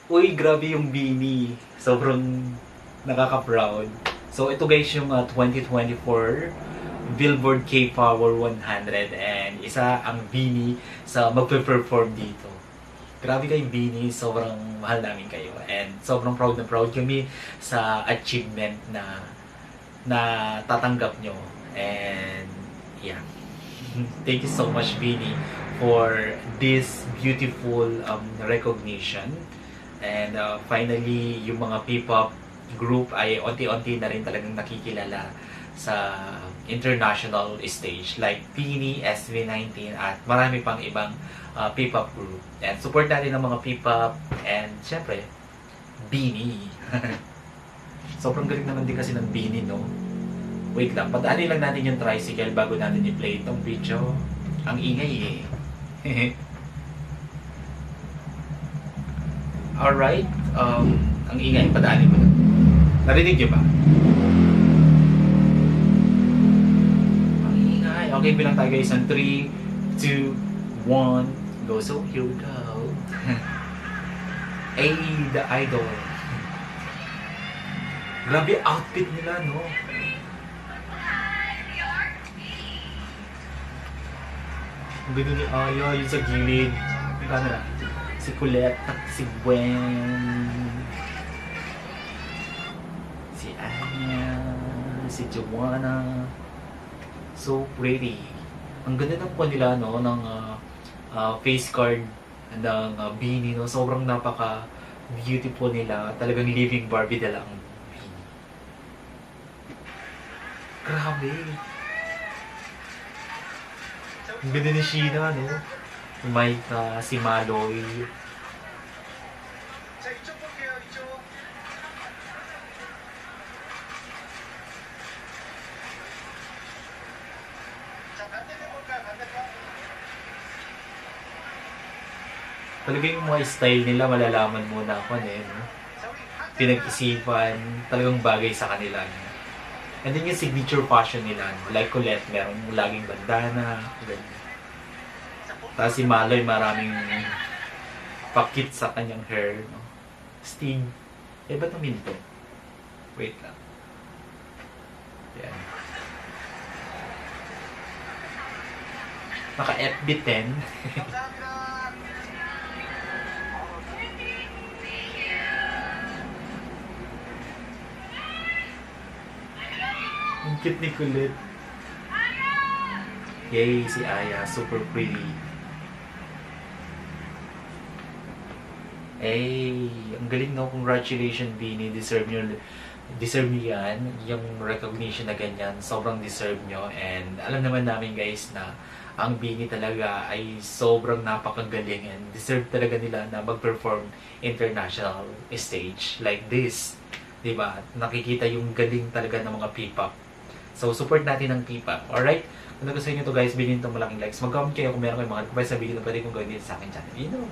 Uy, grabe yung Beanie. Sobrang nakaka-proud. So, ito guys yung 2024 Billboard K-Power 100 and isa ang Beanie sa magpe-perform dito. Grabe kay Beanie, sobrang mahal namin kayo and sobrang proud na proud kami sa achievement na tatanggap nyo. And yeah, thank you so much Beanie for this beautiful recognition. And finally, yung mga P-pop group ay onti-onti na rin talagang nakikilala sa international stage like Beanie, SB19 at marami pang ibang P-pop group. And support natin ang mga P-pop and syempre, Beanie. Sobrang galing naman din kasi ng Beanie, no? Wait lang, padaanin lang natin yung tricycle bago natin i-play itong video. Ang ingay eh. Alright, ang ingay, padaanin mo na. Narinig niyo ba? Ang ingay. Okay, bilang tayo guys. 3, 2, 1, go. So, here we go. Ay, the idol. Grabe outfit nila, no? Ang ganda ni Aya, yun sa gilid. Yung camera. Si Colette at si Gwen. Si Anya. Si Joanna. So pretty. Ang ganda ng nila, no? Ng face card ng Beanie, no? Sobrang napaka beautiful nila. Talagang living Barbie nila ang Beanie. Grabe. Ang ganda ni Sheena, no? Si Maika, si Maloy. Talaga yung mga style nila, malalaman mo na ako no? Pinag-isipan, talagang bagay sa kanila. No? And then yung signature fashion nila, no? Like Colette, merong laging bandana, ganyan. Tapos si Maloy, maraming pakit sa kanyang hair. No? Stig. Eh, ba't naminto? Wait lang. Yan. Naka-FB 10. Ang cute ni Colette. Yay, si Aya. Super pretty. Ay, ang galing, no? Congratulations, Beanie. Deserve nyo yan. Yung recognition na ganyan. Sobrang deserve nyo. And alam naman namin, guys, na ang Beanie talaga ay sobrang napakagaling and deserve talaga nila na mag-perform international stage like this. Diba? Nakikita yung galing talaga ng mga P-pop. So, support natin ang P-pop. Alright? Kung nagustuhan nyo to guys, bilhin itong malaking likes. Mag-comment kayo kung meron kayong mga advice na video na pwede kong gawin dito sa akin channel. You know,